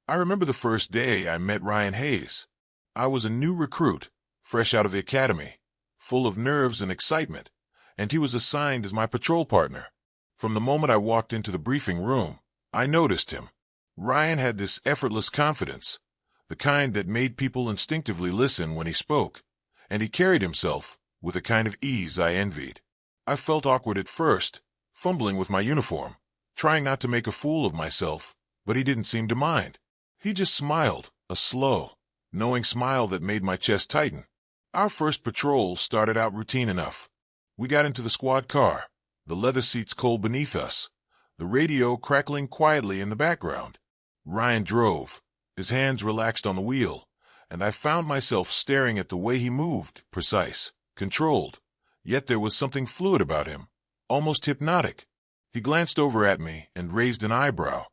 I remember the first day I met Ryan Hayes. I was a new recruit, fresh out of the academy, full of nerves and excitement, and he was assigned as my patrol partner. From the moment I walked into the briefing room, I noticed him. Ryan had this effortless confidence, the kind that made people instinctively listen when he spoke, and he carried himself with a kind of ease I envied. I felt awkward at first, fumbling with my uniform, trying not to make a fool of myself, but he didn't seem to mind. He just smiled, a slow, knowing smile that made my chest tighten. Our first patrol started out routine enough. We got into the squad car, the leather seats cold beneath us, the radio crackling quietly in the background. Ryan drove, his hands relaxed on the wheel, and I found myself staring at the way he moved, precise, controlled. Yet there was something fluid about him, almost hypnotic. He glanced over at me and raised an eyebrow,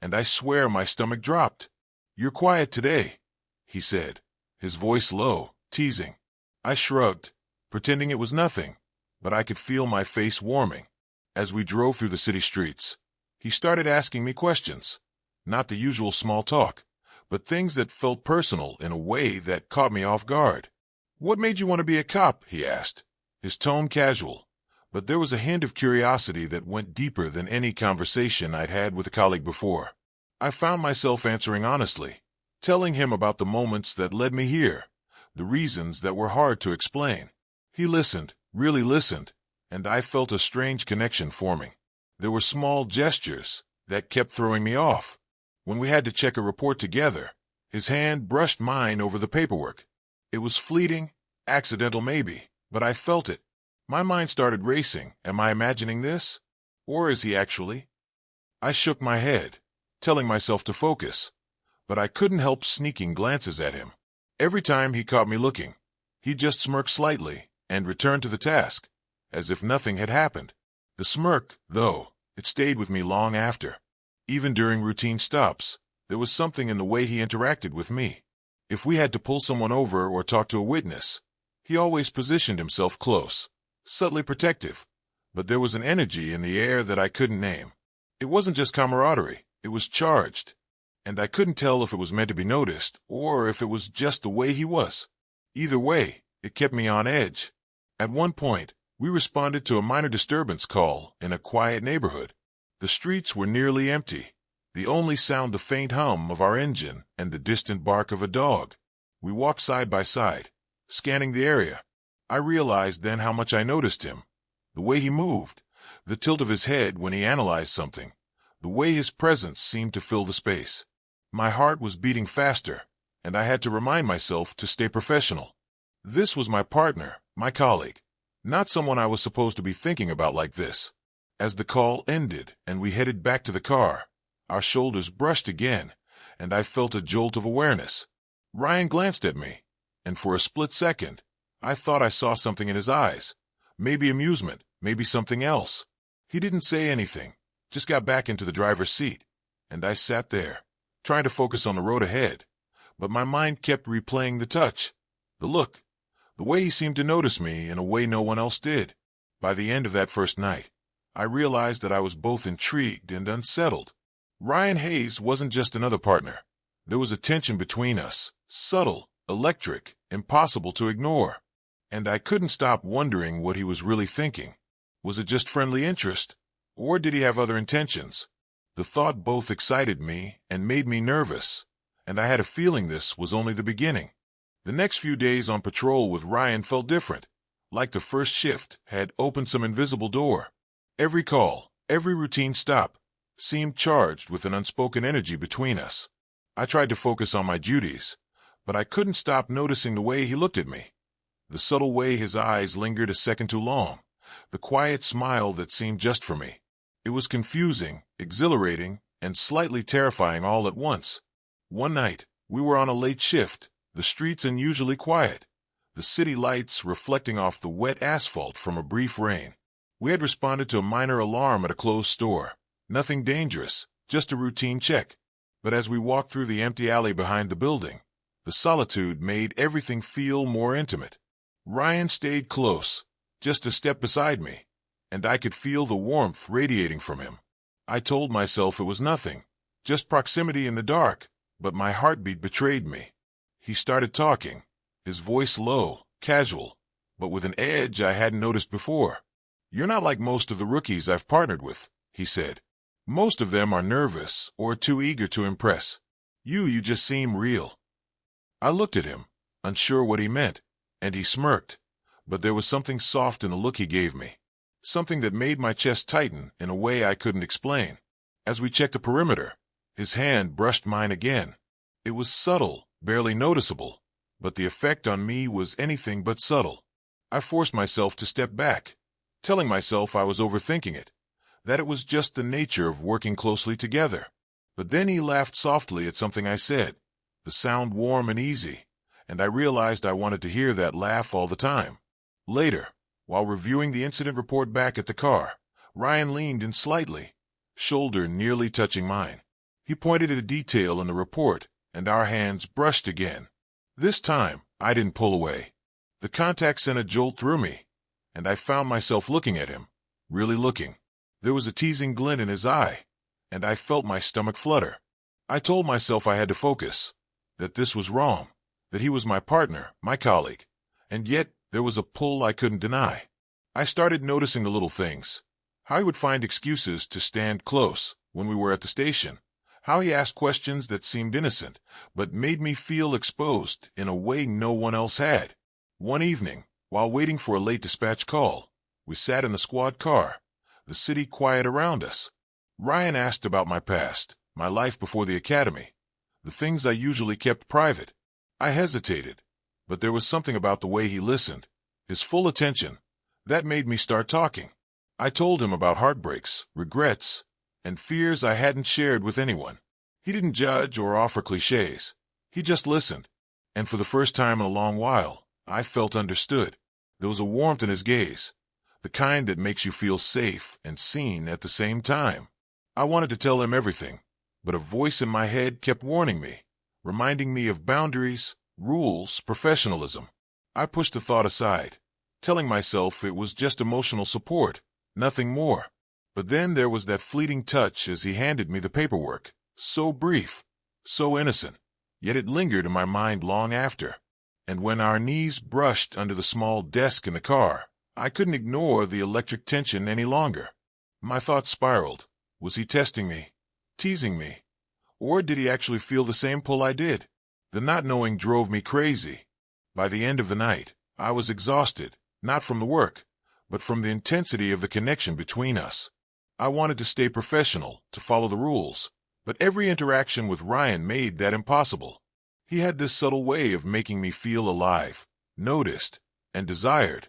and I swear my stomach dropped. "You're quiet today," he said, his voice low, teasing. I shrugged, pretending it was nothing, but I could feel my face warming. As we drove through the city streets, he started asking me questions, not the usual small talk, but things that felt personal in a way that caught me off guard. "What made you want to be a cop?" he asked, his tone casual, but there was a hint of curiosity that went deeper than any conversation I'd had with a colleague before. I found myself answering honestly, telling him about the moments that led me here, the reasons that were hard to explain. He listened, really listened, and I felt a strange connection forming. There were small gestures that kept throwing me off. When we had to check a report together, his hand brushed mine over the paperwork. It was fleeting, accidental maybe, but I felt it. My mind started racing. Am I imagining this? Or is he actually? I shook my head, telling myself to focus, but I couldn't help sneaking glances at him. Every time he caught me looking, he'd just smirk slightly and return to the task, as if nothing had happened. The smirk, though, it stayed with me long after. Even during routine stops, there was something in the way he interacted with me. If we had to pull someone over or talk to a witness, he always positioned himself close, subtly protective, but there was an energy in the air that I couldn't name. It wasn't just camaraderie, it was charged, and I couldn't tell if it was meant to be noticed or if it was just the way he was. Either way, it kept me on edge. At one point, we responded to a minor disturbance call in a quiet neighborhood. The streets were nearly empty, the only sound the faint hum of our engine and the distant bark of a dog. We walked side by side, scanning the area. I realized then how much I noticed him. The way he moved, the tilt of his head when he analyzed something, the way his presence seemed to fill the space. My heart was beating faster, and I had to remind myself to stay professional. This was my partner, my colleague, not someone I was supposed to be thinking about like this. As the call ended and we headed back to the car, our shoulders brushed again, and I felt a jolt of awareness. Ryan glanced at me, and for a split second, I thought I saw something in his eyes. Maybe amusement, maybe something else. He didn't say anything, just got back into the driver's seat, and I sat there, trying to focus on the road ahead, but my mind kept replaying the touch, the look, the way he seemed to notice me in a way no one else did. By the end of that first night, I realized that I was both intrigued and unsettled. Ryan Hayes wasn't just another partner. There was a tension between us, subtle, electric, impossible to ignore. And I couldn't stop wondering what he was really thinking. Was it just friendly interest? Or did he have other intentions? The thought both excited me and made me nervous, and I had a feeling this was only the beginning. The next few days on patrol with Ryan felt different, like the first shift had opened some invisible door. Every call, every routine stop, seemed charged with an unspoken energy between us. I tried to focus on my duties, but I couldn't stop noticing the way he looked at me. The subtle way his eyes lingered a second too long, the quiet smile that seemed just for me. It was confusing, exhilarating, and slightly terrifying all at once. One night, we were on a late shift, the streets unusually quiet, the city lights reflecting off the wet asphalt from a brief rain. We had responded to a minor alarm at a closed store. Nothing dangerous, just a routine check. But as we walked through the empty alley behind the building, the solitude made everything feel more intimate. Ryan stayed close, just a step beside me, and I could feel the warmth radiating from him. I told myself it was nothing, just proximity in the dark, but my heartbeat betrayed me. He started talking, his voice low, casual, but with an edge I hadn't noticed before. "You're not like most of the rookies I've partnered with," he said. "Most of them are nervous or too eager to impress. You just seem real." I looked at him, unsure what he meant, and he smirked, but there was something soft in the look he gave me, something that made my chest tighten in a way I couldn't explain. As we checked the perimeter, his hand brushed mine again. It was subtle, barely noticeable, but the effect on me was anything but subtle. I forced myself to step back, telling myself I was overthinking it, that it was just the nature of working closely together. But then he laughed softly at something I said, the sound warm and easy, and I realized I wanted to hear that laugh all the time. Later, while reviewing the incident report back at the car, Ryan leaned in slightly, shoulder nearly touching mine. He pointed at a detail in the report, and our hands brushed again. This time, I didn't pull away. The contact sent a jolt through me, and I found myself looking at him, really looking. There was a teasing glint in his eye, and I felt my stomach flutter. I told myself I had to focus, that this was wrong, that he was my partner, my colleague, and yet there was a pull I couldn't deny. I started noticing the little things, how he would find excuses to stand close when we were at the station, how he asked questions that seemed innocent, but made me feel exposed in a way no one else had. One evening, while waiting for a late dispatch call, we sat in the squad car, the city quiet around us. Ryan asked about my past, my life before the academy, the things I usually kept private. I hesitated, but there was something about the way he listened, his full attention, that made me start talking. I told him about heartbreaks, regrets, and fears I hadn't shared with anyone. He didn't judge or offer cliches. He just listened, and for the first time in a long while, I felt understood. There was a warmth in his gaze, the kind that makes you feel safe and seen at the same time. I wanted to tell him everything, but a voice in my head kept warning me, reminding me of boundaries, rules, professionalism. I pushed the thought aside, telling myself it was just emotional support, nothing more. But then there was that fleeting touch as he handed me the paperwork, so brief, so innocent, yet it lingered in my mind long after. And when our knees brushed under the small desk in the car, I couldn't ignore the electric tension any longer. My thoughts spiraled. Was he testing me, teasing me, or did he actually feel the same pull I did? The not knowing drove me crazy. By the end of the night, I was exhausted, not from the work, but from the intensity of the connection between us. I wanted to stay professional, to follow the rules, but every interaction with Ryan made that impossible. He had this subtle way of making me feel alive, noticed, and desired,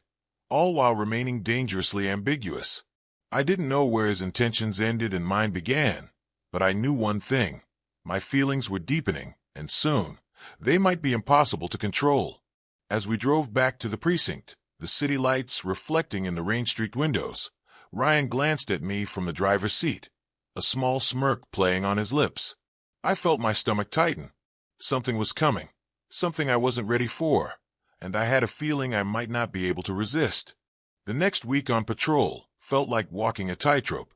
all while remaining dangerously ambiguous. I didn't know where his intentions ended and mine began, but I knew one thing. My feelings were deepening, and soon, they might be impossible to control. As we drove back to the precinct, the city lights reflecting in the rain-streaked windows, Ryan glanced at me from the driver's seat, a small smirk playing on his lips. I felt my stomach tighten. Something was coming, something I wasn't ready for, and I had a feeling I might not be able to resist. The next week on patrol felt like walking a tightrope.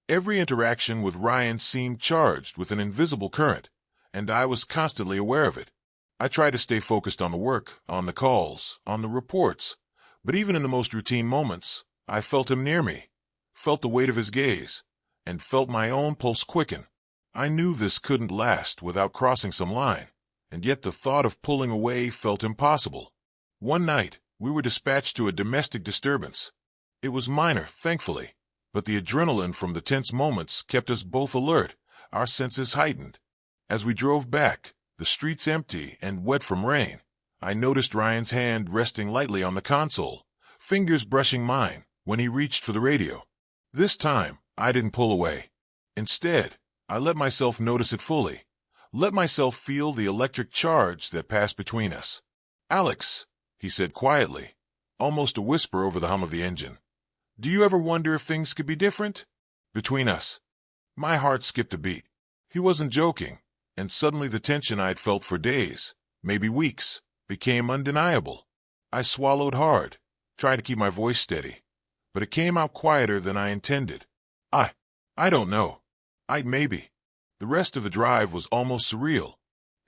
Every interaction with Ryan seemed charged with an invisible current, and I was constantly aware of it. I tried to stay focused on the work, on the calls, on the reports, but even in the most routine moments, I felt him near me, felt the weight of his gaze, and felt my own pulse quicken. I knew this couldn't last without crossing some line, and yet the thought of pulling away felt impossible. One night, we were dispatched to a domestic disturbance. It was minor, thankfully, but the adrenaline from the tense moments kept us both alert, our senses heightened. As we drove back, the streets empty and wet from rain, I noticed Ryan's hand resting lightly on the console, fingers brushing mine, when he reached for the radio. This time, I didn't pull away. Instead, I let myself notice it fully, let myself feel the electric charge that passed between us. "Alex," he said quietly, almost a whisper over the hum of the engine, "do you ever wonder if things could be different between us?" My heart skipped a beat. He wasn't joking, and suddenly the tension I'd felt for days, maybe weeks, became undeniable. I swallowed hard, trying to keep my voice steady, but it came out quieter than I intended. I don't know. Maybe. The rest of the drive was almost surreal.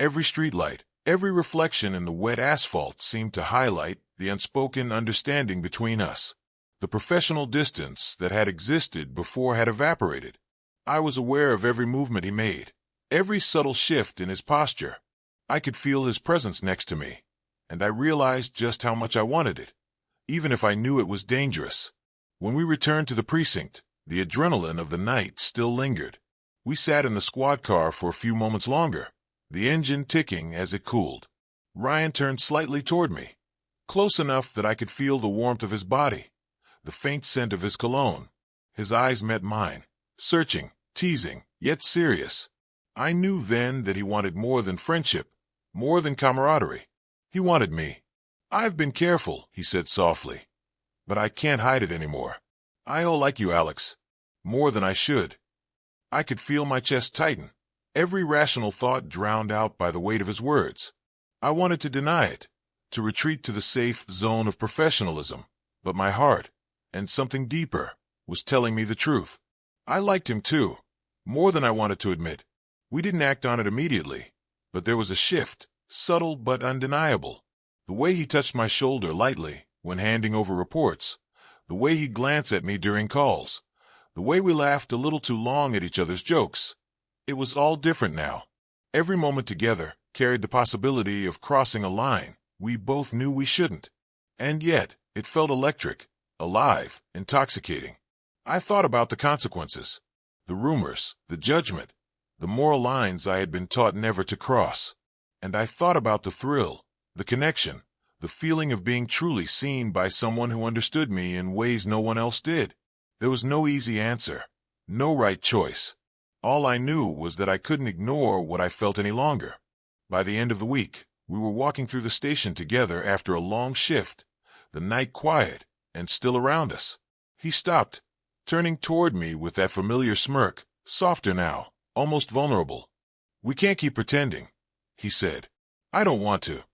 Every streetlight, every reflection in the wet asphalt seemed to highlight the unspoken understanding between us. The professional distance that had existed before had evaporated. I was aware of every movement he made, every subtle shift in his posture. I could feel his presence next to me, and I realized just how much I wanted it, even if I knew it was dangerous. When we returned to the precinct, the adrenaline of the night still lingered. We sat in the squad car for a few moments longer, the engine ticking as it cooled. Ryan turned slightly toward me, close enough that I could feel the warmth of his body, the faint scent of his cologne. His eyes met mine, searching, teasing, yet serious. I knew then that he wanted more than friendship, more than camaraderie. He wanted me. "I've been careful," he said softly, "but I can't hide it anymore. I all like you, Alex. More than I should." I could feel my chest tighten, every rational thought drowned out by the weight of his words. I wanted to deny it, to retreat to the safe zone of professionalism, but my heart, and something deeper, was telling me the truth. I liked him too, more than I wanted to admit. We didn't act on it immediately, but there was a shift, subtle but undeniable. The way he touched my shoulder lightly when handing over reports, the way he glanced at me during calls, the way we laughed a little too long at each other's jokes. It was all different now. Every moment together carried the possibility of crossing a line we both knew we shouldn't. And yet, it felt electric, alive, intoxicating. I thought about the consequences, the rumors, the judgment, the moral lines I had been taught never to cross. And I thought about the thrill, the connection, the feeling of being truly seen by someone who understood me in ways no one else did. There was no easy answer, no right choice. All I knew was that I couldn't ignore what I felt any longer. By the end of the week, we were walking through the station together after a long shift, the night quiet and still around us. He stopped, turning toward me with that familiar smirk, softer now, almost vulnerable. "We can't keep pretending," he said. "I don't want to.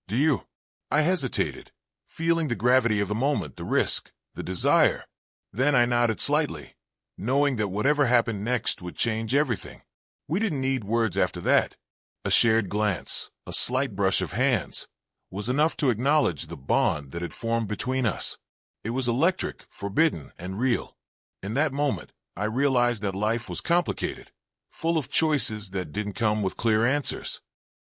Do you?" I hesitated, feeling the gravity of the moment, the risk, the desire. Then I nodded slightly, knowing that whatever happened next would change everything. We didn't need words after that. A shared glance, a slight brush of hands, was enough to acknowledge the bond that had formed between us. It was electric, forbidden, and real. In that moment, I realized that life was complicated, full of choices that didn't come with clear answers.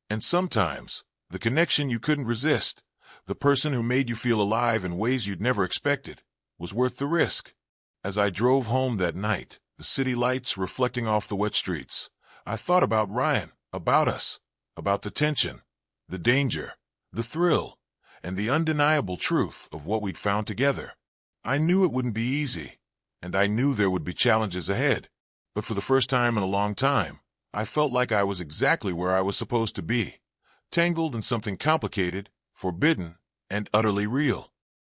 And sometimes, the connection you couldn't resist, the person who made you feel alive in ways you'd never expected, was worth the risk. As I drove home that night, the city lights reflecting off the wet streets, I thought about Ryan, about us, about the tension, the danger, the thrill, and the undeniable truth of what we'd found together. I knew it wouldn't be easy, and I knew there would be challenges ahead. But for the first time in a long time, I felt like I was exactly where I was supposed to be, tangled in something complicated, forbidden, and utterly real.